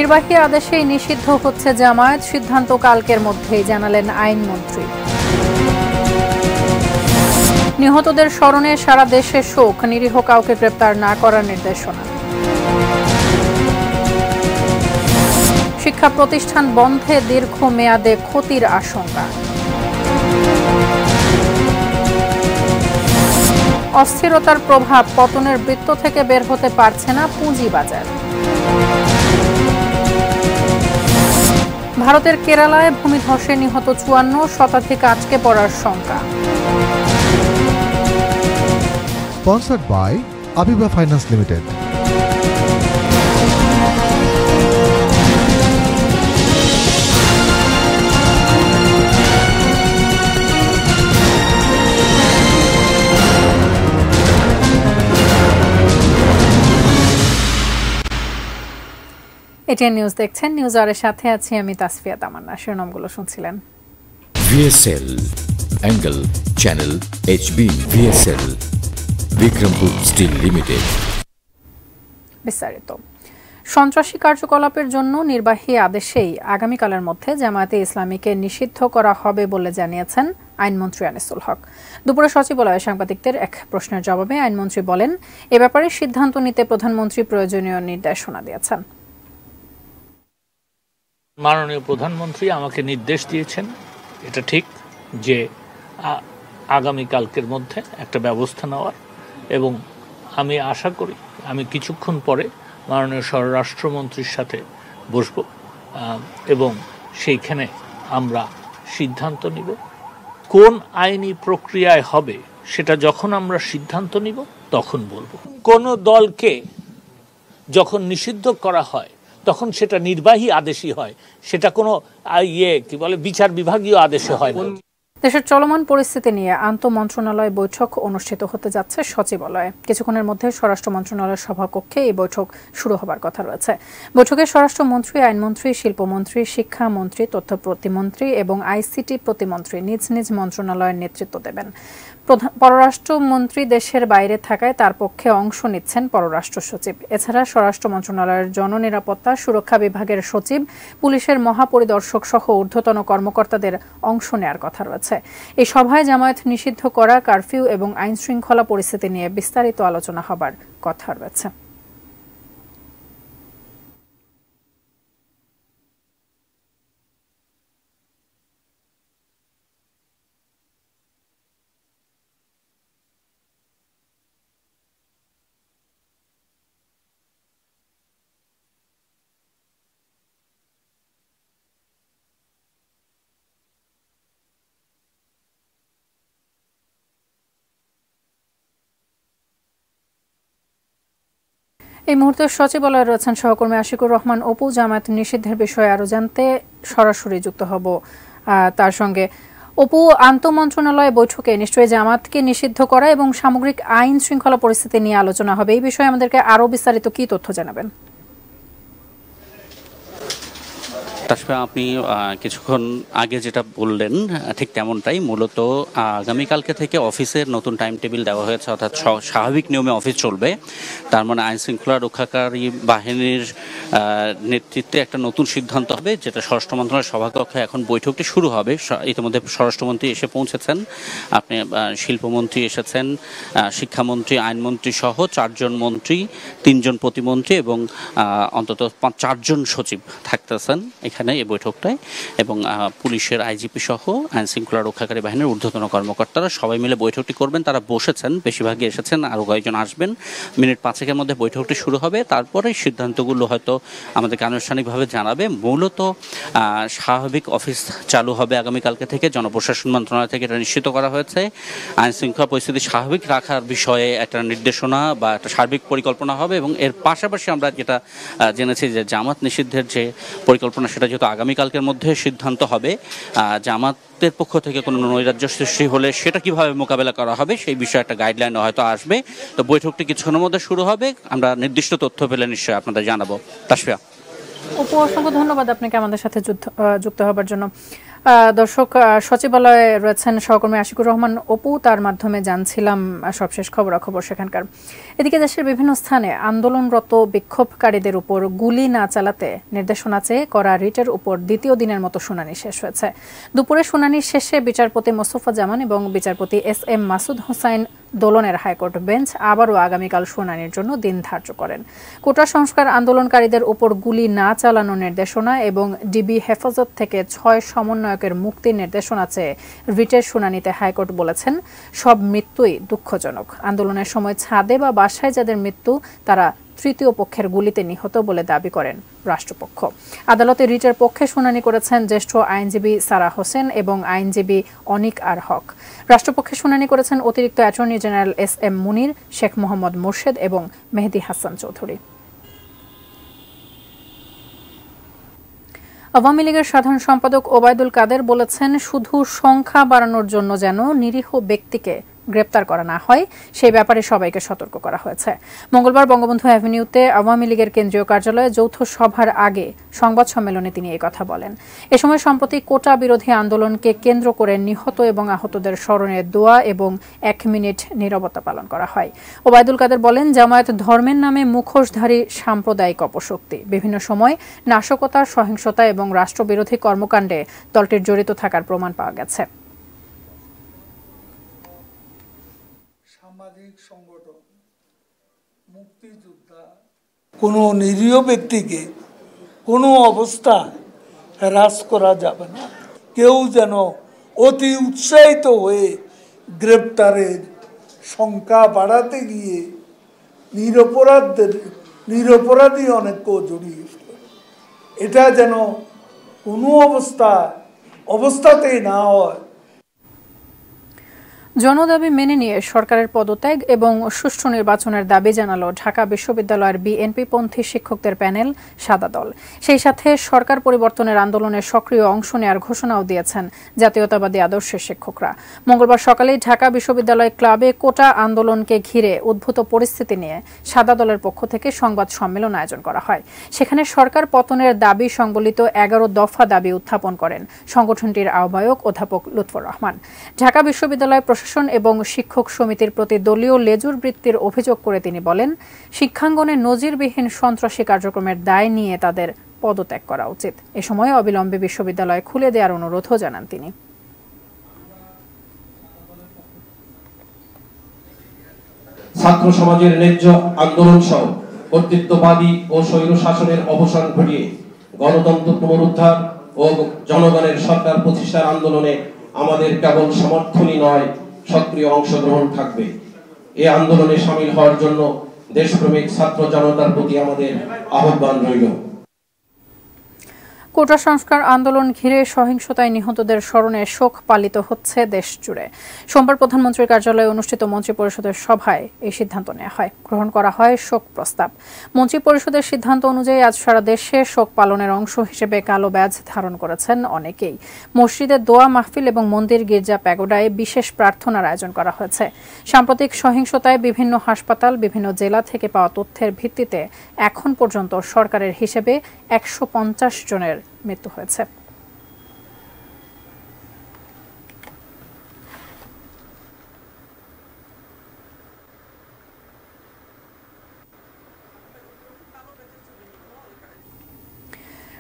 নির্বাহী আদেশেই নিষিদ্ধ হচ্ছে জামায়াত, সিদ্ধান্ত কালকের মধ্যেই জানালেন আইনমন্ত্রী। নিহতদের স্মরণে সারা দেশে শোক, নিরীহ কাউকে গ্রেপ্তার না করার নির্দেশনা। শিক্ষা প্রতিষ্ঠান বন্ধে দীর্ঘমেয়াদে ক্ষতির আশঙ্কা। অস্থিরতার প্রভাব, পতনের বৃত্ত থেকে বের হতে পারছে না পুঁজিবাজার। ভারতের কেরালায় ভূমিধসে নিহত ৫৪, শতাধিক আটকে পড়ার শঙ্কা। Sponsored by Abiba Finance Limited. ATN news দেখছেন, নিউজ আওয়ারের সাথে আছি আমি তাসফিয়া তামান্না। শিরোনামগুলো শুনছিলেন। VSL angle channel HB VSL Bikrampur steel limited. বিস্তারিত। সন্ত্রাসী কার্যকলাপের জন্য নির্বাহী আদেশেই আগামীকালের মধ্যে জামায়াতে ইসলামীকে নিষিদ্ধ করা হবে বলে জানিয়েছেন আইনমন্ত্রী আনিসুল হক। দুপুরে সচিবালয়ে সাংবাদিকদের এক প্রশ্নের জবাবে আইনমন্ত্রী বলেন, এ ব্যাপারে সিদ্ধান্ত নিতে প্রধানমন্ত্রী প্রয়োজনীয় নির্দেশনা দিয়েছেন। মাননীয় প্রধানমন্ত্রী আমাকে নির্দেশ দিয়েছেন, এটা ঠিক যে আগামীকালকের মধ্যে একটা ব্যবস্থা নেওয়ার, এবং আমি আশা করি আমি কিছুক্ষণ পরে মাননীয় স্বরাষ্ট্রমন্ত্রীর সাথে বসব এবং সেইখানে আমরা সিদ্ধান্ত নিব কোন আইনি প্রক্রিয়ায় হবে। সেটা যখন আমরা সিদ্ধান্ত নিব তখন বলবো। কোন দলকে যখন নিষিদ্ধ করা হয় তখন সেটা নির্বাহী আদেশই হয়, সেটা কোনো বিচার বিভাগীয় আদেশে হয় না। দেশের চলমান পরিস্থিতি নিয়ে আন্তঃমন্ত্রণালয় বৈঠক অনুষ্ঠিত হতে যাচ্ছে সচিবালয়ে। কিছুক্ষণের মধ্যে স্বরাষ্ট্র মন্ত্রণালয়ের সভাকক্ষে এই বৈঠক শুরু হবার কথা রয়েছে। বৈঠকে স্বরাষ্ট্রমন্ত্রী, আইনমন্ত্রী, শিল্পমন্ত্রী, শিক্ষামন্ত্রী, তথ্য প্রতিমন্ত্রী এবং আইসিটি প্রতিমন্ত্রী নিজ নিজ মন্ত্রণালয়ের নেতৃত্ব দেবেন। পররাষ্ট্রমন্ত্রী দেশের বাইরে থাকায় তার পক্ষে অংশ নিচ্ছেন পররাষ্ট্র সচিব। এছাড়া স্বরাষ্ট্র মন্ত্রণালয়ের জননিরাপত্তা সুরক্ষা বিভাগের সচিব, পুলিশের মহাপরিদর্শক সহ ঊর্ধ্বতন কর্মকর্তাদের অংশ নেওয়ার কথা রয়েছে। এই সভায় জামায়াত নিষিদ্ধ করা, কারফিউ এবং আইন শৃঙ্খলা পরিস্থিতি নিয়ে বিস্তারিত আলোচনা হবার কথা রয়েছে। এই মুহূর্তে সচিবালয়ে রয়েছেন সহকর্মী আশিকুর রহমান অপু। জামায়াত নিষিদ্ধের বিষয়ে আরো জানতে সরাসরি যুক্ত হব তার সঙ্গে। অপু, আন্তঃমন্ত্রণালয় বৈঠকে নিশ্চয়ই জামায়াতকে নিষিদ্ধ করা এবং সামগ্রিক আইন শৃঙ্খলা পরিস্থিতি নিয়ে আলোচনা হবে। এই বিষয়ে আমাদেরকে আরো বিস্তারিত কি তথ্য জানাবেন? আপনি কিছুক্ষণ আগে যেটা বললেন ঠিক তেমনটাই। মূলত আগামীকালকে থেকে অফিসের নতুন টাইম টেবিল দেওয়া হয়েছে, অর্থাৎ স্বাভাবিক নিয়মে অফিস চলবে। তার মানে আইন শৃঙ্খলা রক্ষাকারী বাহিনীর নেতৃত্বে একটা নতুন সিদ্ধান্ত হবে, যেটা স্বরাষ্ট্র মন্ত্রণালয়ের সভাকক্ষে এখন বৈঠকটি শুরু হবে। ইতিমধ্যে স্বরাষ্ট্রমন্ত্রী এসে পৌঁছেছেন, আপনি শিল্পমন্ত্রী এসেছেন, শিক্ষামন্ত্রী, আইনমন্ত্রী সহ 4 জন মন্ত্রী, 3 জন প্রতিমন্ত্রী এবং অন্তত 4 জন সচিব থাকতেছেন এখানে এই বৈঠকটায়। এবং পুলিশের আইজিপি সহ আইন শৃঙ্খলা রক্ষাকারী বাহিনীর ঊর্ধ্বতন কর্মকর্তারা সবাই মিলে বৈঠকটি করবেন। তারা বসেছেন, বেশিরভাগই এসেছেন, আরও কয়েকজন আসবেন। মিনিট 5-এর মধ্যে বৈঠকটি শুরু হবে। তারপরে সিদ্ধান্তগুলো হয়তো আমাদেরকে আনুষ্ঠানিকভাবে জানাবে। মূলত স্বাভাবিক অফিস চালু হবে আগামীকালকে থেকে। জনপ্রশাসন মন্ত্রণালয় থেকে এটা নিশ্চিত করা হয়েছে। আইন শৃঙ্খলা পরিস্থিতি স্বাভাবিক রাখার বিষয়ে একটা নির্দেশনা বা একটা সার্বিক পরিকল্পনা হবে। এবং এর পাশাপাশি আমরা যেটা জেনেছি যে জামাত নিষিদ্ধের যে পরিকল্পনা, সেটা যেহেতু আগামীকালকের মধ্যে সিদ্ধান্ত হবে, জামাতের পক্ষ থেকে কোনো নৈরাজ্য সৃষ্টি হলে সেটা কিভাবে মোকাবেলা করা হবে সেই বিষয়ে একটা গাইডলাইন হয়তো আসবে। তো বৈঠকটি কিছুক্ষণের মধ্যে শুরু হবে। আমরা নির্দিষ্ট তথ্য পেলে নিশ্চয়ই আপনাদের জানাবো। তাসফিয়া। অপু, অসংখ্য ধন্যবাদ আপনাকে আমাদের সাথে যুক্ত হবার জন্য। দর্শক, সচিবালয়ে রয়েছেন সহকর্মী আশিকুর রহমান অপু, তার মাধ্যমে জানছিলাম সবশেষ খবরাখবর সেখানকার। এদিকে দেশের বিভিন্ন স্থানে আন্দোলনরত বিক্ষোভকারীদের উপর গুলি না চালাতে নির্দেশনা চেয়ে করা রিটের উপর দ্বিতীয় দিনের মতো শুনানি শেষ হয়েছে। দুপুরে শুনানি শেষে বিচারপতি মোস্তফা জামান এবং বিচারপতি এস.এম. মাসুদ হোসাইন দোলনের হাইকোর্ট বেঞ্চ আবারও আগামীকাল শুনানির জন্য দিন ধার্য করেন। কোটা সংস্কার আন্দোলনকারীদের উপর গুলি না চালানোর নির্দেশনা এবং ডিবি হেফাজত থেকে 6 সমন্বয়কের মুক্তির নির্দেশনা চেয়ে রিটের শুনানিতে হাইকোর্ট বলেছেন, সব মৃত্যুই দুঃখজনক। আন্দোলনের সময় ছাদে বা বাসায় যাদের মৃত্যু তারা তৃতীয় পক্ষের গুলিতে নিহত বলে দাবি করেন রাষ্ট্রপক্ষ। আদালতে রিটের পক্ষে শুনানি করেছেন জ্যেষ্ঠ আইনজীবী সারা হোসেন এবং আইনজীবী অনিক আর হক। রাষ্ট্রপক্ষে শুনানি করেছেন অতিরিক্ত অ্যাটর্নি জেনারেল এস.এম. মুনির, শেখ মোহাম্মদ মোর্শেদ এবং মেহেদি হাসান চৌধুরী। আওয়ামী লীগের সাধারণ সম্পাদক ওবায়দুল কাদের বলেছেন, শুধু সংখ্যা বাড়ানোর জন্য যেন নিরীহ ব্যক্তিকে গ্রেপ্তার করা না হয় সেই ব্যাপারে সবাইকে সতর্ক করা হয়েছে। মঙ্গলবার বঙ্গবন্ধু অ্যাভিনিউতে আওয়ামী লীগের কেন্দ্রীয় কার্যালয়ে যৌথ সভার আগে সংবাদ সম্মেলনে তিনি এই কথা বলেন। এ সময় সম্প্রতি কোটা বিরোধী আন্দোলনকে কেন্দ্র করে নিহত এবং আহতদের স্মরণে দোয়া এবং 1 মিনিট নীরবতা পালন করা হয়। ওবায়দুল কাদের বলেন, জামায়াত ধর্মের নামে মুখোশধারী সাম্প্রদায়িক অপশক্তি। বিভিন্ন সময় নাশকতা, সহিংসতা এবং রাষ্ট্রবিরোধী কর্মকাণ্ডে দলটির জড়িত থাকার প্রমাণ পাওয়া গেছে। সামাজিক সংগঠন, মুক্তিযোদ্ধা, কোনো নিরীহ ব্যক্তিকে কোনো অবস্থায় হ্রাস করা যাবে না। কেউ যেন অতি উৎসাহিত হয়ে গ্রেপ্তারের সংখ্যা বাড়াতে গিয়ে নিরপরাধী অনেককেও জড়িয়ে ফেলে, এটা যেন কোনো অবস্থাতেই না হয়। জনদাবি মেনে নিয়ে সরকারের পদত্যাগ এবং সুষ্ঠু নির্বাচনের দাবি জানালো ঢাকা বিশ্ববিদ্যালয়ের বিএনপিপন্থী শিক্ষকদের প্যানেল সাদা দল। সেই সাথে সরকার পরিবর্তনের আন্দোলনে সক্রিয় অংশ নেওয়ার ঘোষণাও দিয়েছেন জাতীয়তাবাদী আদর্শের শিক্ষকরা। মঙ্গলবার সকালেই ঢাকা বিশ্ববিদ্যালয় ক্লাবে কোটা আন্দোলনকে ঘিরে উদ্ভূত পরিস্থিতি নিয়ে সাদা দলের পক্ষ থেকে সংবাদ সম্মেলন আয়োজন করা হয়। সেখানে সরকার পতনের দাবি সংবলিত 11 দফা দাবি উত্থাপন করেন সংগঠনটির আহ্বায়ক অধ্যাপক লুৎফর রহমান। ঢাকা বিশ্ববিদ্যালয় প্রশাসন এবং শিক্ষক সমিতির প্রতি দলীয় লেজুর বৃত্তির অভিযোগ করে তিনি বলেন, শিক্ষাঙ্গনে নজিরবিহীন সন্ত্রাসী কার্যক্রমের দায় নিয়ে তাদের পদত্যাগ করা উচিত। এ সময় অবিলম্বে বিশ্ববিদ্যালয় খুলে দেওয়ার অনুরোধও জানান তিনি। ছাত্র সমাজের ন্যায্য আন্দোলন সহ কর্তৃত্ববাদী ও স্বৈর শাসনের অবসান ঘটিয়ে গণতন্ত্র পুনরুদ্ধার ও জনগণের সরকার প্রতিষ্ঠার আন্দোলনে আমাদের কেবল সমর্থনই নয়, সক্রিয় অংশগ্রহণ থাকবে। এই আন্দোলনে সামিল হওয়ার জন্য দেশপ্রেমিক ছাত্র জনতার প্রতি আমাদের আহ্বান রইল। কোটা সংস্কার আন্দোলন ঘিরে সহিংসতায় নিহতদের স্মরণে শোক পালিত হচ্ছে দেশ জুড়ে। সোমবার প্রধানমন্ত্রীর কার্যালয়ে অনুষ্ঠিত মন্ত্রিপরিষদের সভায় এই সিদ্ধান্ত নেওয়া হয়। গ্রহণ করা হয় শোক প্রস্তাব। মন্ত্রিপরিষদের সিদ্ধান্ত অনুযায়ী আজ সারা দেশে শোক পালনের অংশ হিসেবে কালো ব্যাজ ধারণ করেছেন অনেকেই। মসজিদে দোয়া মাহফিল এবং মন্দির গির্জা প্যাগোডায় বিশেষ প্রার্থনার আয়োজন করা হয়েছে। সাম্প্রতিক সহিংসতায় বিভিন্ন হাসপাতাল, বিভিন্ন জেলা থেকে পাওয়া তথ্যের ভিত্তিতে এখন পর্যন্ত সরকারের হিসেবে 150 জনের মৃত্যু হয়েছে।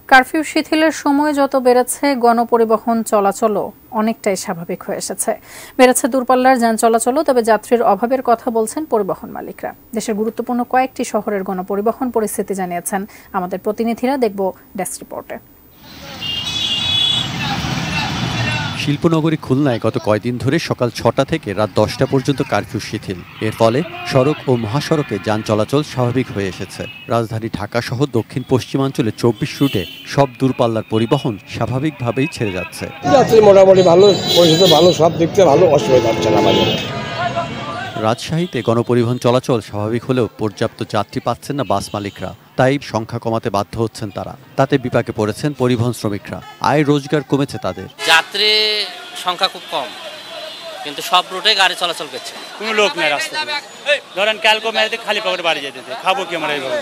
কারফিউ শিথিলের সময় যত বেড়েছে, গণপরিবহন চলাচলও অনেকটাই স্বাভাবিক হয়ে এসেছে। বেড়েছে দূরপাল্লার যান চলাচলও, তবে যাত্রীর অভাবের কথা বলছেন পরিবহন মালিকরা। দেশের গুরুত্বপূর্ণ কয়েকটি শহরের গণপরিবহন পরিস্থিতি জানিয়েছেন আমাদের প্রতিনিধিরা। দেখব ডেস্ক রিপোর্টে। শিল্পনগরী খুলনায় গত কয়েকদিন ধরে সকাল 6টা থেকে রাত 10টা পর্যন্ত কারফিউ শিথিল। এর ফলে সড়ক ও মহাসড়কে যান চলাচল স্বাভাবিক হয়ে এসেছে। রাজধানী ঢাকা সহ দক্ষিণ পশ্চিমাঞ্চলে 24 রুটে সব দূরপাল্লার পরিবহন স্বাভাবিকভাবেই ছেড়ে যাচ্ছে। মোটামুটি ভালো, পরিস্থিতি ভালো, সব দিক থেকে ভালো, অসুবিধা হচ্ছে না। রাজশাহীতে গণপরিবহন চলাচল স্বাভাবিক হলেও পর্যাপ্ত যাত্রী পাচ্ছেন না বাস মালিকরা, তাই সংখ্যা কমাতে বাধ্য হচ্ছেন তারা। তাতে বিপাকে পড়েছেন পরিবহন শ্রমিকরা। আয় রোজগার কমেছে তাদের। যাত্রী সংখ্যা খুব কম, কিন্তু সব রুটে গাড়ি চলাচল করছে। কোনো লোক নেই রাস্তায়। ধরেন ক্যালকো মেরে খালি পকেটে বাড়ি যেতে, খাবো কি আমরা এইভাবে?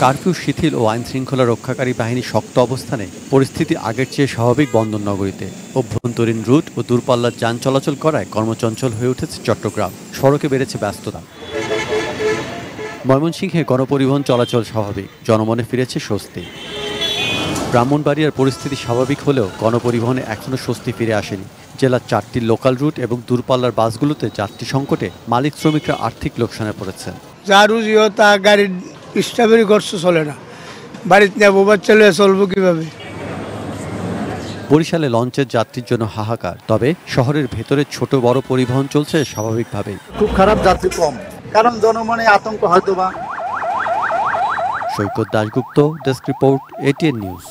কারফিউ শিথিল ও আইন শৃঙ্খলা রক্ষাকারী বাহিনী শক্ত অবস্থানে পরিস্থিতি আগের চেয়ে স্বাভাবিক বন্দরনগরীতে। অভ্যন্তরীণ রুট ও দূরপাল্লার যান চলাচল করায় কর্মচঞ্চল হয়ে উঠেছে চট্টগ্রাম। সড়কে বেড়েছে ব্যস্ততা। ময়মনসিংহে গণপরিবহন চলাচল স্বাভাবিক, জনমনে ফিরেছে স্বস্তি। ব্রাহ্মণবাড়িয়ার পরিস্থিতি স্বাভাবিক হলেও গণপরিবহনে এখনও স্বস্তি ফিরে আসেনি। জেলার 4টি লোকাল রুট এবং দূরপাল্লার বাসগুলোতে যাত্রী সংকটে মালিক শ্রমিকরা আর্থিক লোকসানে পড়েছে। যা রুজিও তা গাড়ির স্ট্রবেরি খরচ চলে না, বাড়িতে নেবো বাচ্চা চলবো কিভাবে। বরিশালে লঞ্চের যাত্রীর জন্য হাহাকার, তবে শহরের ভেতরে ছোট বড় পরিবহন চলছে স্বাভাবিকভাবেই। খুব খারাপ, যাত্রী কম, কারণ জনমনে আতঙ্ক হয়তোবা। Saikat Dasgupta, desk report, ATN news.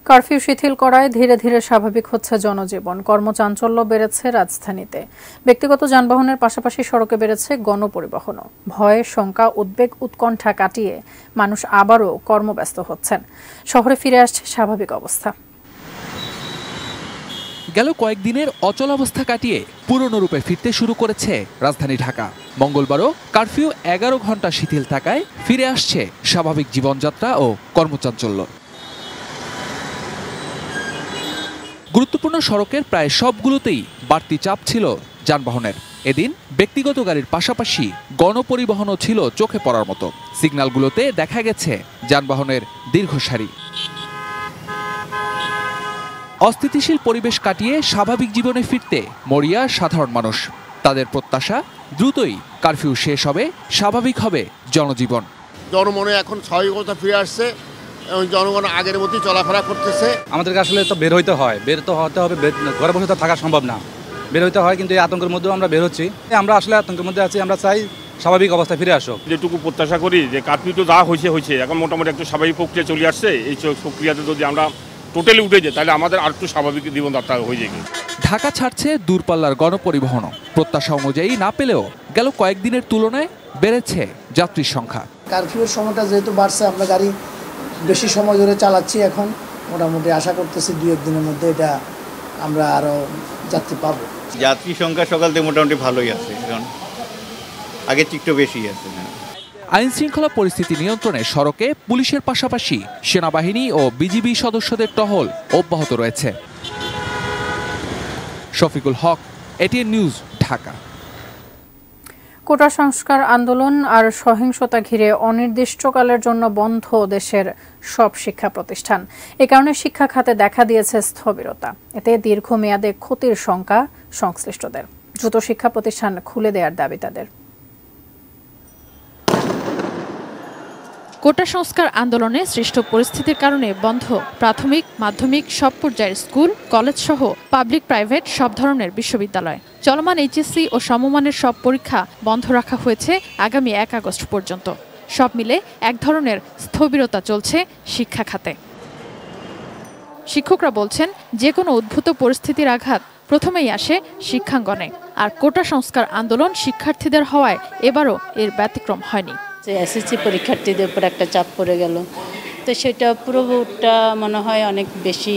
Curfew শিথিল করায় ধীরে ধীরে স্বাভাবিক হচ্ছে জনজীবন। কর্মচাঞ্চল্য বেড়েছে রাজধানীতে। ব্যক্তিগত যানবাহনের পাশাপাশি সড়কে বেড়েছে গণপরিবহনও। ভয়, শঙ্কা, উদ্বেগ, উৎকণ্ঠা কাটিয়ে মানুষ আবারও কর্মব্যস্ত হচ্ছেন। শহরে ফিরে আসছে স্বাভাবিক অবস্থা। গেল কয়েকদিনের অচলাবস্থা কাটিয়ে পুরনো রূপে ফিরতে শুরু করেছে রাজধানী ঢাকা। মঙ্গলবারও কারফিউ 11 ঘন্টা শিথিল থাকায় ফিরে আসছে স্বাভাবিক জীবনযাত্রা ও কর্মচাঞ্চল্য। গুরুত্বপূর্ণ সড়কের প্রায় সবগুলোতেই বাড়তি চাপ ছিল যানবাহনের। এদিন ব্যক্তিগত গাড়ির পাশাপাশি গণপরিবহনও ছিল চোখে পড়ার মতো। সিগন্যালগুলোতে দেখা গেছে যানবাহনের দীর্ঘ সারি। অস্থিতিশীল পরিবেশ কাটিয়ে স্বাভাবিক জীবনে ফিরতে মরিয়া সাধারণ মানুষ। তাদের প্রত্যাশা দ্রুতই কারফিউ শেষ হবে, স্বাভাবিক হবে জনজীবন। জনমনে এখন স্বাভাবিকতা ফিরে আসছে এবং জনগণ আগের মতোই চলাফেরা করতেছে। আমাদেরকে আসলে তো বের হইতে হয়, বের তো হতে হবে, ঘরে বসে তো থাকা সম্ভব না, বের হইতে হয়। কিন্তু এই আতঙ্কের মধ্যেও আমরা বের হচ্ছি। আমরা আসলে আতঙ্কের মধ্যে আছি, আমরা চাই স্বাভাবিক অবস্থা ফিরে আসুক। যেটুকু প্রত্যাশা করি যে কারফিউ তো যা হয়েছে এখন মোটামুটি একটু স্বাভাবিক প্রক্রিয়া চলে আসছে। এই প্রক্রিয়াতে যদি আমরা টোটালি উঠে যায় তাহলে আমাদের আর একটু স্বাভাবিক জীবনযাত্রা হয়ে যাবে। ঢাকা ছাড়ছে দূরপাল্লার গণপরিবহনও। প্রত্যাশা অনুযায়ী না পেলেও গেল কয়েকদিনের তুলনায় বেড়েছে যাত্রীর সংখ্যা। কারফিউর সময়টা যেহেতু বাড়ছে, আমরা গাড়ি বেশি সময় ধরে চালাচ্ছি। এখন মোটামুটি আশা করতেছি 2-1 দিনের মধ্যে এটা আমরা আরও যাত্রী পাবো। যাত্রী সংখ্যা সকাল থেকে মোটামুটি ভালোই আছে, কারণ আগে একটু বেশি আছে। আইন শৃঙ্খলা পরিস্থিতি নিয়ন্ত্রণে সড়কে পুলিশের পাশাপাশি সেনাবাহিনী ও বিজিবি সদস্যদের টহল অব্যাহত রয়েছে। শফিকুল হক, এটিএন নিউজ, ঢাকা। কোটা সংস্কার আন্দোলন আর সহিংসতা ঘিরে অনির্দিষ্টকালের জন্য বন্ধ দেশের সব শিক্ষা প্রতিষ্ঠান। এ কারণে শিক্ষা খাতে দেখা দিয়েছে স্থবিরতা। এতে দীর্ঘমেয়াদে ক্ষতির শঙ্কা সংশ্লিষ্টদের। দ্রুত শিক্ষা প্রতিষ্ঠান খুলে দেওয়ার দাবি তাদের। কোটা সংস্কার আন্দোলনে সৃষ্ট পরিস্থিতির কারণে বন্ধ প্রাথমিক, মাধ্যমিক সব পর্যায়ের স্কুল, কলেজ সহ পাবলিক প্রাইভেট সব ধরনের বিশ্ববিদ্যালয়। চলমান এইচএসসি ও সমমানের সব পরীক্ষা বন্ধ রাখা হয়েছে আগামী 1 আগস্ট পর্যন্ত। সব মিলে এক ধরনের স্থবিরতা চলছে শিক্ষা খাতে। শিক্ষকরা বলছেন, যে কোনো উদ্ভূত পরিস্থিতির আঘাত প্রথমেই আসে শিক্ষাঙ্গনে। আর কোটা সংস্কার আন্দোলন শিক্ষার্থীদের হওয়ায় এবারও এর ব্যতিক্রম হয়নি। এসএসসি পরীক্ষার্থীদের উপর একটা চাপ পড়ে গেল, তো সেটা পুরোটা মনে হয় অনেক বেশি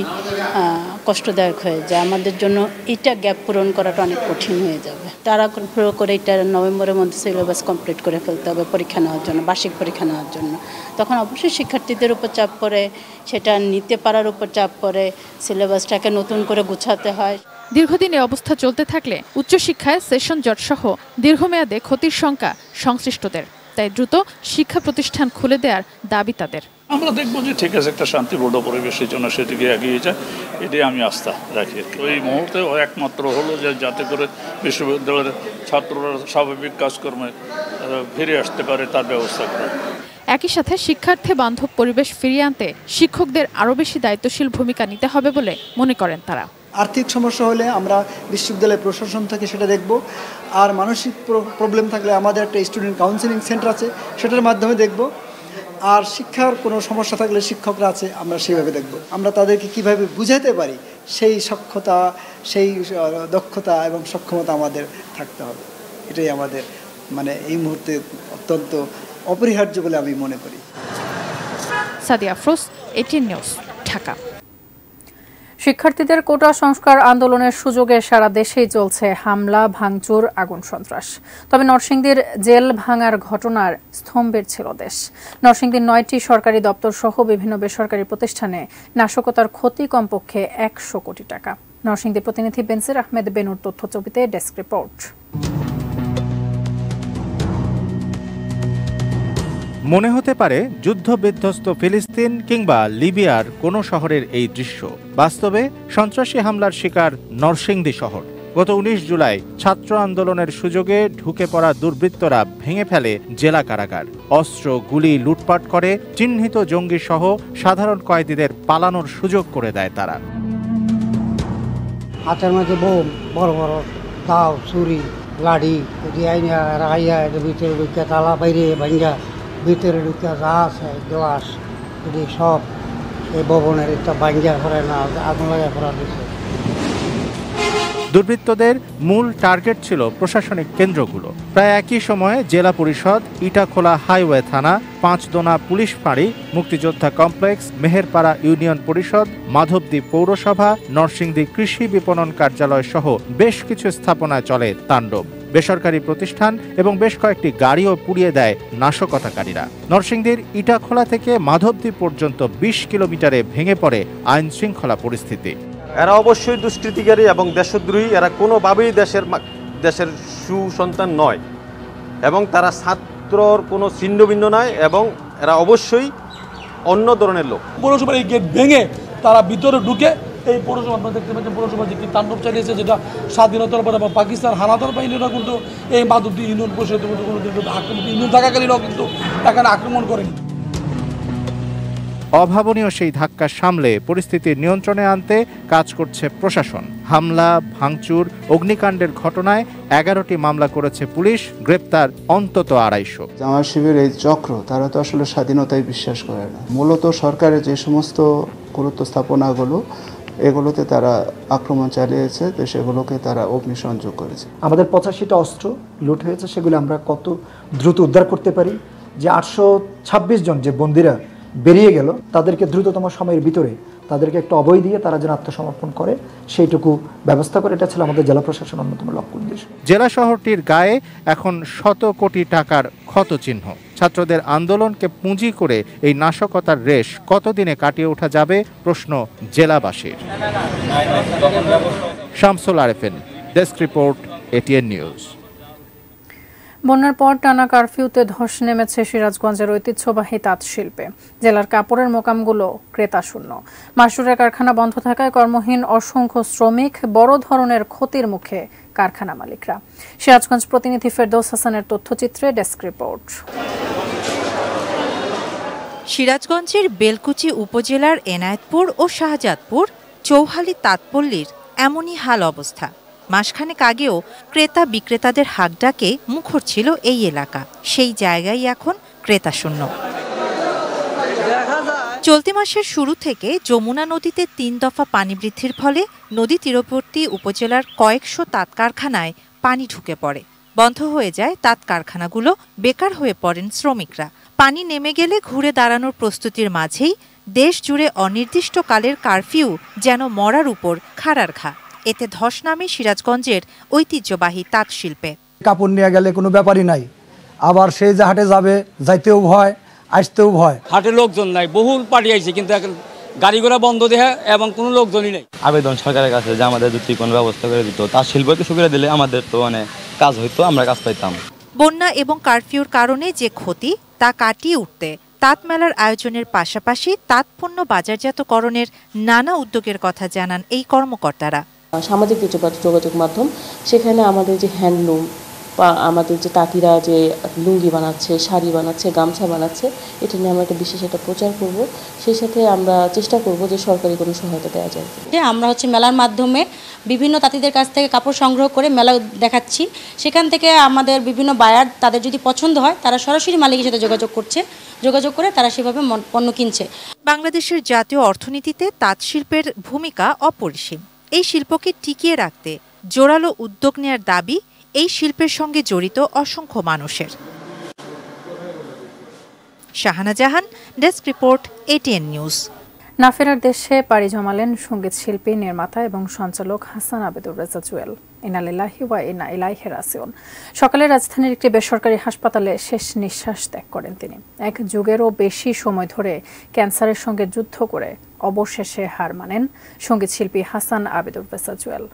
কষ্টদায়ক হয়ে যায় আমাদের জন্য। এটা গ্যাপ পূরণ করাটা অনেক কঠিন হয়ে যাবে। তাড়াহুড়ো করে এটা নভেম্বরের মধ্যে সিলেবাস কমপ্লিট করে ফেলতে হবে পরীক্ষা নেওয়ার জন্য, বার্ষিক পরীক্ষা নেওয়ার জন্য। তখন অবশ্যই শিক্ষার্থীদের উপর চাপ পড়ে, সেটা নিতে পারার উপর চাপ পড়ে, সিলেবাসটাকে নতুন করে গুছাতে হয়। দীর্ঘদিন এ অবস্থা চলতে থাকলে উচ্চশিক্ষায় সেশন জট সহ দীর্ঘমেয়াদে ক্ষতির শঙ্কা সংশ্লিষ্টদের। তাই দ্রুত শিক্ষা প্রতিষ্ঠান খুলে দেওয়ার দাবি তাদের। আমরা দেখবো যে ঠিক আছে, একটা শান্তিপূর্ণ পরিবেশের জন্য সেদিকে এগিয়ে যায়, এটাই আমি আস্থা রাখি। ওই মুহূর্তে একমাত্র হলো যে যাতে করে বিশ্ববিদ্যালয়ের ছাত্ররা স্বাভাবিক কাজকর্মে ফিরে আসতে পারে তার ব্যবস্থা করা। একই সাথে শিক্ষার্থী বান্ধব পরিবেশ ফিরিয়ে আনতে শিক্ষকদের আরও বেশি দায়িত্বশীল ভূমিকা নিতে হবে বলে মনে করেন তারা। আর্থিক সমস্যা হলে আমরা বিশ্ববিদ্যালয় প্রশাসন থেকে সেটা দেখব, আর মানসিক প্রবলেম থাকলে আমাদের একটা স্টুডেন্ট কাউন্সিলিং সেন্টার আছে, সেটার মাধ্যমে দেখব। আর শিক্ষার কোনো সমস্যা থাকলে শিক্ষকরা আছে, আমরা সেইভাবে দেখব। আমরা তাদেরকে কিভাবে বুঝাতে পারি সেই সক্ষমতা, সেই দক্ষতা এবং সক্ষমতা আমাদের থাকতে হবে। এটাই আমাদের এই মুহূর্তে অত্যন্ত অপরিহার্য বলে আমি মনে করি। Sadia Afroz, ATN news, Dhaka. শিক্ষার্থীদের কোটা সংস্কার আন্দোলনের সুযোগে সারা দেশেই চলছে হামলা, ভাঙচুর, আগুন সন্ত্রাস। তবে নরসিংদীর জেল ভাঙার ঘটনার স্তম্ভের ছিল দেশ। নরসিংদীর 9টি সরকারি দপ্তর সহ বিভিন্ন বেসরকারি প্রতিষ্ঠানে নাশকতার ক্ষতি কমপক্ষে 100 কোটি টাকা। নরসিংদী প্রতিনিধি বেনজির আহমেদ বেনুর তথ্যছবিতে ডেস্ক রিপোর্ট। মনে হতে পারে যুদ্ধ বিধ্বস্ত ফিলিস্তিন কিংবা লিবিয়ার কোনো শহরের এই দৃশ্য। বাস্তবে সন্ত্রাসী হামলার শিকার নরসিংদী শহর। গত 19 জুলাই ছাত্র আন্দোলনের সুযোগে ঢুকে পড়া দুর্বৃত্তরা ভেঙে ফেলে জেলা কারাগার। অস্ত্র, গুলি লুটপাট করে চিহ্নিত জঙ্গি সহ সাধারণ কয়েদিদের পালানোর সুযোগ করে দেয় তারা। হাতের মধ্যে বোম, বড় বড় দাও, ছুরি, লাঠি, ভিতরে ঢুকে তালা বাইরে ভাঙ্গা, ভিতরে ঢুকে যা আছে গ্লাস এটি সব এই ভবনের একটা ভাঙ্গা করে না আগুন লাগা করা দিচ্ছে। দুর্বৃত্তদের মূল টার্গেট ছিল প্রশাসনিক কেন্দ্রগুলো। প্রায় একই সময়ে জেলা পরিষদ, ইটাখোলা হাইওয়ে থানা, পাঁচদোনা পুলিশ ফাঁড়ি, মুক্তিযোদ্ধা কমপ্লেক্স, মেহেরপাড়া ইউনিয়ন পরিষদ, মাধবদী পৌরসভা, নরসিংদী কৃষি বিপণন কার্যালয় সহ বেশ কিছু স্থাপনায় চলে তাণ্ডব। বেসরকারি প্রতিষ্ঠান এবং বেশ কয়েকটি গাড়িও পুড়িয়ে দেয় নাশকতাকারীরা। নরসিংদীর ইটাখোলা থেকে মাধবদী পর্যন্ত 20 কিলোমিটারে ভেঙে পড়ে আইন শৃঙ্খলা পরিস্থিতি। এরা অবশ্যই দুষ্কৃতিকারী এবং দেশদ্রোহী। এরা কোনোভাবেই দেশের সুসন্তান নয় এবং তারা ছাত্রর কোনো ছিন্নভিন্ন নয় এবং এরা অবশ্যই অন্য ধরনের লোক। পৌরসভার এই গেট ভেঙে তারা ভিতরে ঢুকে এই পৌরসভা, আপনারা দেখতে পাচ্ছেন পৌরসভা যে কি তাণ্ডব চালিয়েছে, যেটা স্বাধীনতার পরে বা পাকিস্তান হানাদার বাহিনীরা কিন্তু এই মাধবদী ইউনিয়ন পরিষদের মধ্যে কোনো ইউনিয়ন থাকাকালীনও কিন্তু এখানে আক্রমণ করেনি। অভাবনীয় সেই ধাক্কা সামলে পরিস্থিতি নিয়ন্ত্রণে আনতে কাজ করছে প্রশাসন। হামলা, ভাঙচুর, অগ্নিকাণ্ডের ঘটনায় 11টি মামলা করেছে পুলিশ, গ্রেপ্তার অন্তত 250। জামাত শিবিরের এই চক্র, তারা তো আসলে স্বাধীনতায় বিশ্বাস করে না। মূলত সরকারের যে সমস্ত গুরুত্ব স্থাপনাগুলো, এগুলোতে তারা আক্রমণ চালিয়েছে, তো সেগুলোকে তারা অগ্নিসংযোগ করেছে। আমাদের 85টা অস্ত্র লুট হয়েছে, সেগুলো আমরা কত দ্রুত উদ্ধার করতে পারি, যে 826 জন যে বন্দীরা বেরিয়ে গেল তাদেরকে দ্রুততম সময়ের ভিতরে তাদেরকে একটা অভয় দিয়ে তারা যেন আত্মসমর্পণ করে সেইটুকু ব্যবস্থা করে, এটা ছিল আমাদের জেলা প্রশাসনের অন্যতম লক্ষ্য উদ্দেশ্য। জেলা শহরটির গায়ে এখন শত কোটি টাকার ক্ষতচিহ্ন। ছাত্রদের আন্দোলনকে পুঁজি করে এই নাশকতার রেশ কতদিনে কাটিয়ে ওঠা যাবে প্রশ্ন জেলাবাসীর। Shamsul Arefin, desk report, ATN news. বন্যার পর টানা কারফিউতে ধস নেমেছে সিরাজগঞ্জের ঐতিহ্যবাহী তাঁত শিল্পে। জেলার কাপড়ের মোকামগুলো ক্রেতা শূন্য। মাসুরের কারখানা বন্ধ থাকায় কর্মহীন অসংখ্য শ্রমিক, বড় ধরনের ক্ষতির মুখে কারখানা মালিকরা। সিরাজগঞ্জ প্রতিনিধি ফেরদৌস হাসানের তথ্যচিত্রে ডেস্ক রিপোর্ট। সিরাজগঞ্জের বেলকুচি উপজেলার এনায়েতপুর ও শাহজাদপুর, চৌহালি তাঁতপল্লীর এমনই হাল অবস্থা। মাসখানেক আগেও ক্রেতা বিক্রেতাদের হাক ডাকে মুখর ছিল এই এলাকা। সেই জায়গায় এখন ক্রেতা শূন্য। চলতি মাসের শুরু থেকে যমুনা নদীতে 3 দফা পানি বৃদ্ধির ফলে নদী তীরবর্তী উপজেলার কয়েকশো তাঁত কারখানায় পানি ঢুকে পড়ে। বন্ধ হয়ে যায় তাঁত কারখানাগুলো, বেকার হয়ে পড়েন শ্রমিকরা। পানি নেমে গেলে ঘুরে দাঁড়ানোর প্রস্তুতির মাঝেই দেশ জুড়ে অনির্দিষ্টকালের কারফিউ যেন মরার উপর খাড়ার ঘা। এতে ধস নামে সিরাজগঞ্জের ঐতিহ্যবাহী তাঁত শিল্পে। কাপড় নিয়ে গেলে কোনো ব্যাপারই নাই, আবার সেই যে হাটে যাবে, যাইতেও ভয়, আসতেও ভয়। হাটে লোকজন নাই, বহুল পার্টি আইছে কিন্তু এখন গাড়িগুলো বন্ধ দেয় এবং কোনো লোকজনই নেই। আবেদন সরকারের কাছে যে আমাদের যদি কোনো ব্যবস্থা করে দিত, তার শিল্পকে সুবিধা দিলে আমাদের তো কাজ হইতো, আমরা কাজ পাইতাম। বন্যা এবং কারফিউর কারণে যে ক্ষতি তা কাটিয়ে উঠতে তাঁত মেলার আয়োজনের পাশাপাশি তাঁত পণ্য বাজারজাতকরণের নানা উদ্যোগের কথা জানান এই কর্মকর্তারা। সামাজিক যোগাযোগ মাধ্যম, সেখানে আমাদের যে হ্যান্ডলুম বা আমাদের যে তাঁতিরা যে লুঙ্গি বানাচ্ছে, শাড়ি বানাচ্ছে, গামছা বানাচ্ছে, এটা নিয়ে আমরা একটা বিশেষ একটা প্রচার করব। সেই সাথে আমরা চেষ্টা করব যে সরকারি কোনো সহায়তা দেওয়া যায়। আমরা মেলার মাধ্যমে বিভিন্ন তাঁতিদের কাছ থেকে কাপড় সংগ্রহ করে মেলা দেখাচ্ছি। সেখান থেকে আমাদের বিভিন্ন বায়ার, তাদের যদি পছন্দ হয় তারা সরাসরি মালিকের সাথে যোগাযোগ করে তারা সেভাবে পণ্য কিনছে। বাংলাদেশের জাতীয় অর্থনীতিতে তাঁত শিল্পের ভূমিকা অপরিসীম। এই শিল্পকে টিকিয়ে রাখতে জোরালো উদ্যোগ নেয়ার দাবি এই শিল্পের সঙ্গে জড়িত অসংখ্য মানুষের। শাহানা জাহান, ডেস্ক রিপোর্ট, এটিএন নিউজ। না ফেরার দেশে পাড়ি জমালেন সঙ্গীত শিল্পী, নির্মাতা এবং সঞ্চালক হাসান আবেদুর রেজা জুয়েল। ইন্না লিল্লাহি ওয়া ইন্না ইলাইহি রাজিউন। সকালে রাজধানীর একটি বেসরকারি হাসপাতালে শেষ নিঃশ্বাস ত্যাগ করেন তিনি। এক যুগেরও বেশি সময় ধরে ক্যান্সারের সঙ্গে যুদ্ধ করে অবশেষে হার মানেন সঙ্গীত শিল্পী হাসান আবেদুর রেজা জুয়েল।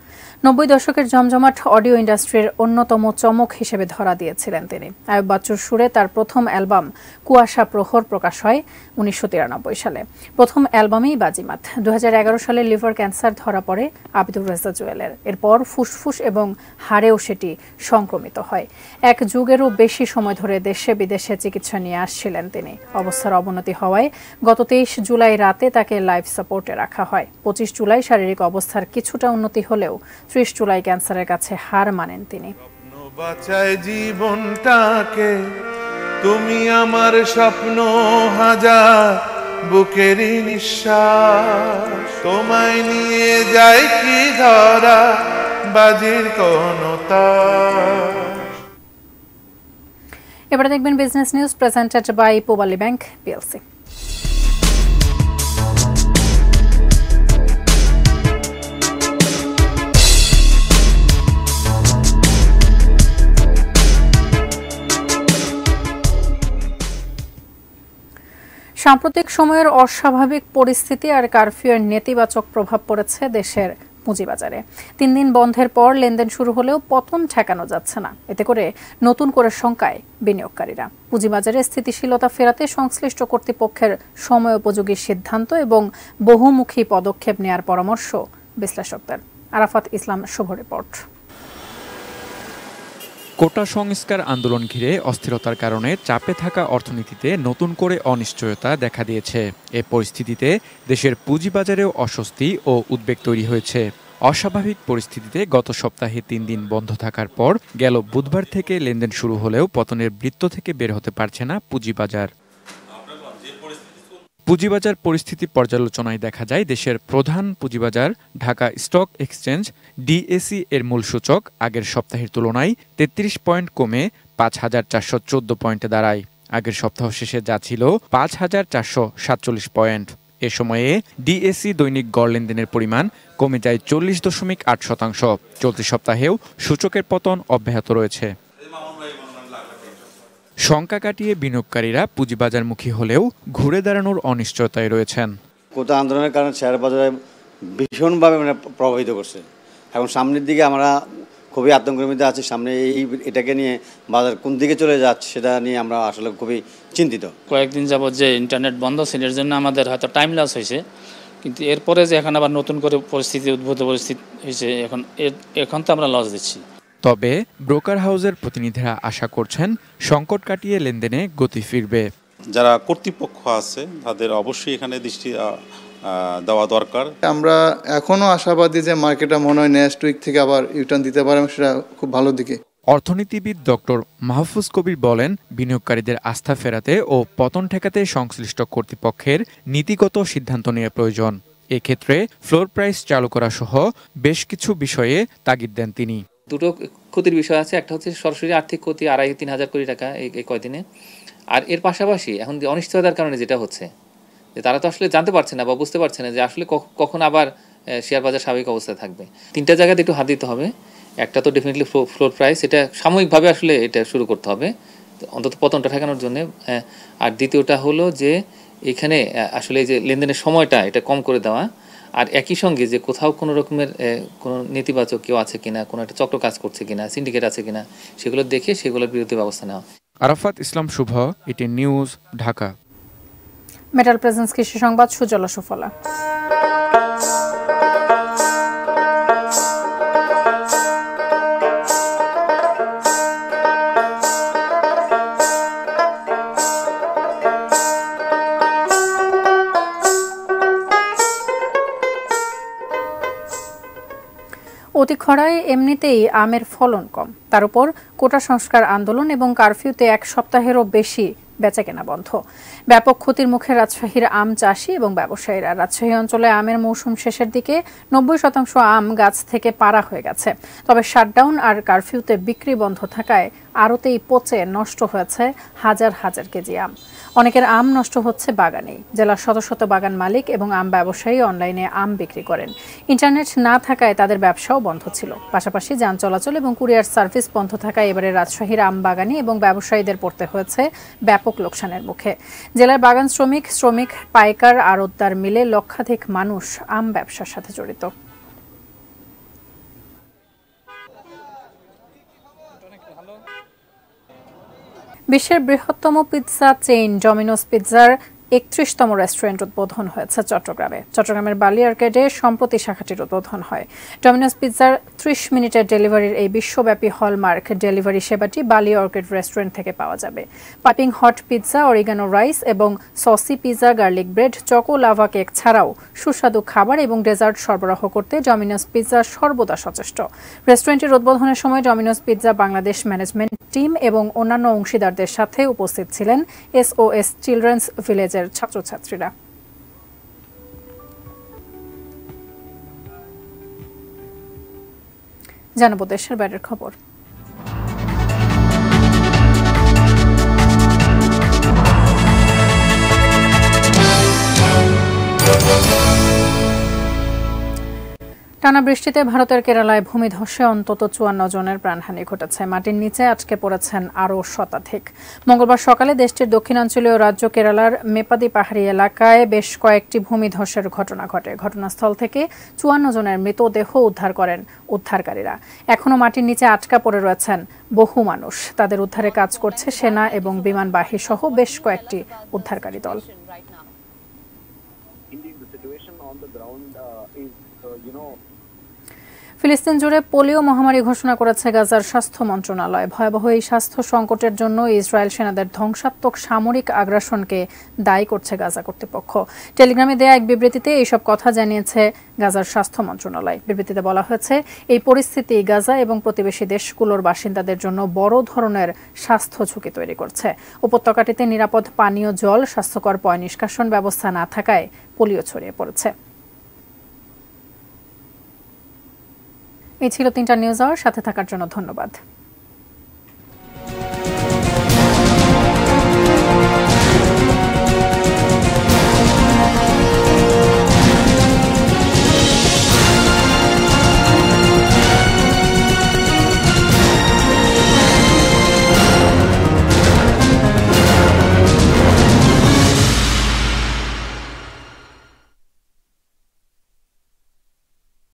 90 দশকের জমজমাট অডিও ইন্ডাস্ট্রির অন্যতম চমক হিসেবে ধরা দিয়েছিলেন তিনি। আয়ুব বাচ্চুর সুরে তার প্রথম অ্যালবাম কুয়াশা প্রহর প্রকাশ হয় 1993 সালে। প্রথম অ্যালবামেই বাজিমাত। 2011 সালে লিভার ক্যান্সার ধরা পড়ে আবেদুর রেজা জুয়েলের। এরপর ফুসফুস এবং হাড়েও সেটি সংক্রমিত হয়। এক যুগেরও বেশি সময় ধরে দেশে বিদেশে চিকিৎসা নিয়ে আসছিলেন তিনি। অবস্থার অবনতি হওয়ায় গত 23 জুলাই রাতে তাকে লাইফ সাপোর্টে রাখা হয়। 25 জুলাই শারীরিক অবস্থার কিছুটা উন্নতি হলেও 30 জুলাই ক্যান্সারের কাছে হার মানেন তিনি। বাঁচায় জীবনটাকে তুমি আমার স্বপ্ন হাজার বুকেরই নিঃশ্বাস, তোমায় নিয়ে যায় কি ধরা বাজির কোনো তার। এবারে দেখবেন business news presented by Pubali bank PLC. সাম্প্রতিক সময়ের অস্বাভাবিক পরিস্থিতি আর কারফিউয়ের নেতিবাচক প্রভাব পড়েছে দেশের পুঁজিবাজারে। 3 দিন বন্ধের পর লেনদেন শুরু হলেও পতন ঠেকানো যাচ্ছে না। এতে করে নতুন করে শঙ্কায় বিনিয়োগকারীরা। পুঁজিবাজারে স্থিতিশীলতা ফেরাতে সংশ্লিষ্ট কর্তৃপক্ষের সময়োপযোগী সিদ্ধান্ত এবং বহুমুখী পদক্ষেপ নেওয়ার পরামর্শ বিশ্লেষকদের। আরাফাত ইসলাম শুভ রিপোর্ট। কোটা সংস্কার আন্দোলন ঘিরে অস্থিরতার কারণে চাপে থাকা অর্থনীতিতে নতুন করে অনিশ্চয়তা দেখা দিয়েছে। এ পরিস্থিতিতে দেশের পুঁজিবাজারেও অস্বস্তি ও উদ্বেগ তৈরি হয়েছে। অস্বাভাবিক পরিস্থিতিতে গত সপ্তাহে 3 দিন বন্ধ থাকার পর গেল বুধবার থেকে লেনদেন শুরু হলেও পতনের বৃত্ত থেকে বের হতে পারছে না পুঁজিবাজার। পুঁজিবাজার পরিস্থিতি পর্যালোচনায় দেখা যায় দেশের প্রধান পুঁজিবাজার ঢাকা স্টক এক্সচেঞ্জ ডিএসই এর মূল সূচক আগের সপ্তাহের তুলনায় 33 পয়েন্ট কমে 5414 পয়েন্টে দাঁড়ায়। আগের সপ্তাহ শেষে যা ছিল 5447 পয়েন্ট। এ সময়ে ডিএসই দৈনিক গড় লেনদেনের পরিমাণ কমে যায় 40.8%। চলতি সপ্তাহেও সূচকের পতন অব্যাহত রয়েছে। শঙ্কা কাটিয়ে বিনিয়োগকারীরা পুঁজিবাজারমুখী হলেও ঘুরে দাঁড়ানোর অনিশ্চয়তায় রয়েছেন। কোটা আন্দোলনের কারণে শেয়ার বাজারে ভীষণভাবে প্রভাবিত করছে। এখন সামনের দিকে আমরা খুবই আতঙ্কের মধ্যে আছি। সামনে এটাকে নিয়ে বাজার কোন দিকে চলে যাচ্ছে সেটা নিয়ে আমরা আসলে খুবই চিন্তিত। কয়েকদিন যাবত যে ইন্টারনেট বন্ধ ছিল এর জন্য আমাদের হয়তো টাইম লস হয়েছে, কিন্তু এরপরে যে এখন আবার নতুন করে উদ্ভূত পরিস্থিতি হয়েছে, এখন তো আমরা লস দিচ্ছি। তবে ব্রোকার হাউসের প্রতিনিধিরা আশা করছেন সংকট কাটিয়ে লেনদেনে গতি ফিরবে। যারা কর্তৃপক্ষ আছে তাদের অবশ্যই এখানে দৃষ্টি দেওয়া দরকার। আমরা এখনো আশাবাদী যে মার্কেটটা মনে হয় নেক্সট উইক থেকে আবার ইউটার্ন দিতে পারে, সেটা খুব ভালো দিকে। অর্থনীতিবিদ ডক্টর মাহফুজ কবির বলেন, বিনিয়োগকারীদের আস্থা ফেরাতে ও পতন ঠেকাতে সংশ্লিষ্ট কর্তৃপক্ষের নীতিগত সিদ্ধান্ত নেওয়া প্রয়োজন। এক্ষেত্রে ফ্লোর প্রাইস চালু করা সহ বেশ কিছু বিষয়ে তাগিদ দেন তিনি। দুটো ক্ষতির বিষয় আছে। একটা হচ্ছে সরাসরি আর্থিক ক্ষতি 2.5-3 কোটি টাকা এই কয়দিনে। আর এর পাশাপাশি এখন অনিশ্চয়তার কারণে যেটা হচ্ছে যে তারা তো আসলে জানতে পারছে না বা বুঝতে পারছে না যে আসলে কখন আবার শেয়ার বাজার স্বাভাবিক অবস্থায় থাকবে। 3টা জায়গাতে একটু হাত দিতে হবে। একটা তো ডেফিনেটলি ফ্লোর প্রাইস, এটা সাময়িকভাবে আসলে এটা শুরু করতে হবে অন্তত পতনটা ঠেকানোর জন্য। আর দ্বিতীয়টা হলো যে এখানে আসলে যে লেনদেনের সময়টা এটা কম করে দেওয়া। আর একই সঙ্গে যে কোথাও কোনো রকমের কোনো নেতিবাচক কেউ আছে কিনা, কোনো একটা চক্র কাজ করছে কিনা, সিন্ডিকেট আছে কিনা, সেগুলো দেখে সেগুলোর বিরুদ্ধে ব্যবস্থা নেওয়া। আরাফাত ইসলাম শুভ, এটি নিউজ, ঢাকা। মেটাল প্রেজেন্স কৃষি সংবাদ সুজলা সুফলা। অতি খরায় এমনিতেই আমের ফলন কম, তার উপর কোটা সংস্কার আন্দোলন এবং কারফিউতে 1 সপ্তাহেরও বেশি বেচাকেনা বন্ধ। ব্যাপক ক্ষতির মুখে রাজশাহীর আম চাষি এবং ব্যবসায়ীরা। রাজশাহী অঞ্চলে আমের মৌসুম শেষের দিকে 90% আম গাছ থেকে পাড়া হয়ে গেছে। তবে শাটডাউন আর কারফিউতে বিক্রি বন্ধ থাকায় আড়তেই পচে নষ্ট হয়েছে হাজার হাজার কেজি আম। অনেকের আম নষ্ট হচ্ছে বাগানেই। জেলার শত শত বাগান মালিক এবং আম ব্যবসায়ী অনলাইনে আম বিক্রি করেন। ইন্টারনেট না থাকায় তাদের ব্যবসাও বন্ধ ছিল। পাশাপাশি যান চলাচল এবং কুরিয়ার সার্ভিস বন্ধ থাকায় এবারে রাজশাহীর আম বাগানি এবং ব্যবসায়ীদের পড়তে হয়েছে ব্যাপক লোকসানের মুখে। জেলার বাগান শ্রমিক পাইকার আড়তদার মিলে লক্ষাধিক মানুষ আম ব্যবসার সাথে জড়িত। বিশ্বের বৃহত্তম পিৎজা চেইন ডমিনোস পিৎজার ৩১তম রেস্টুরেন্ট উদ্বোধন হয়েছে চট্টগ্রামে। চট্টগ্রামের বালি আর্কেডে সম্প্রতি শাখাটির উদ্বোধন হয়। ডমিনোস পিৎজার ৩০ মিনিটের ডেলিভারির এই বিশ্বব্যাপী হলমার্ক ডেলিভারি সেবাটি বালি আর্কেড রেস্টুরেন্ট থেকে পাওয়া যাবে। Piping hot pizza, oregano rice এবং saucy pizza, garlic bread, choco lava cake ছাড়াও সুস্বাদু খাবার এবং ডেজার্ট সরবরাহ করতে ডমিনোস পিৎজা সর্বদা সচেষ্ট। রেস্টুরেন্টের উদ্বোধনের সময় Domino's pizza Bangladesh management team এবং অন্যান্য অংশীদারদের সাথে উপস্থিত ছিলেন SOS চিলড্রেন্স ভিলেজের ছাত্রছাত্রীরা। জানাবো দেশের বাইরের খবর। টানা বৃষ্টিতে ভারতের কেরালায় ভূমিধসে অন্তত ৫৪ জনের প্রাণহানি ঘটেছে। মাটির নিচে আটকে পড়েছেন আরও শতাধিক। মঙ্গলবার সকালে দেশটির দক্ষিণাঞ্চলীয় রাজ্য কেরালার মেপাদি পাহাড়ি এলাকায় বেশ কয়েকটি ভূমিধসের ঘটনা ঘটে। ঘটনাস্থল থেকে ৫৪ জনের মৃতদেহ উদ্ধার করেন উদ্ধারকারীরা। এখনও মাটির নিচে আটকা পড়ে রয়েছেন বহু মানুষ। তাদের উদ্ধারে কাজ করছে সেনা এবং বিমানবাহী সহ বেশ কয়েকটি উদ্ধারকারী দল। ফিলিস্তিন জুড়ে পোলিও মহামারী ঘোষণা করেছে গাজার স্বাস্থ্য মন্ত্রণালয়। ভয়াবহ এই স্বাস্থ্য সংকটের জন্য ইসরায়েল সেনাদের ধ্বংসাত্মক সামরিক আগ্রাসনকে দায়ী করছে গাজা কর্তৃপক্ষ। টেলিগ্রামে দেয়া এক বিবৃতিতে এইসব কথা জানিয়েছে গাজার স্বাস্থ্য মন্ত্রণালয়। বিবৃতিতে বলা হয়েছে, এই পরিস্থিতি গাজা এবং প্রতিবেশী দেশগুলোর বাসিন্দাদের জন্য বড় ধরনের স্বাস্থ্য ঝুঁকি তৈরি করছে। উপত্যকাটিতে নিরাপদ পানীয় জল, স্বাস্থ্যকর পয় নিষ্কাশন ব্যবস্থা না থাকায় পোলিও ছড়িয়ে পড়েছে। এই ছিল ৩টা নিউজ আওয়ার। সাথে থাকার জন্য ধন্যবাদ।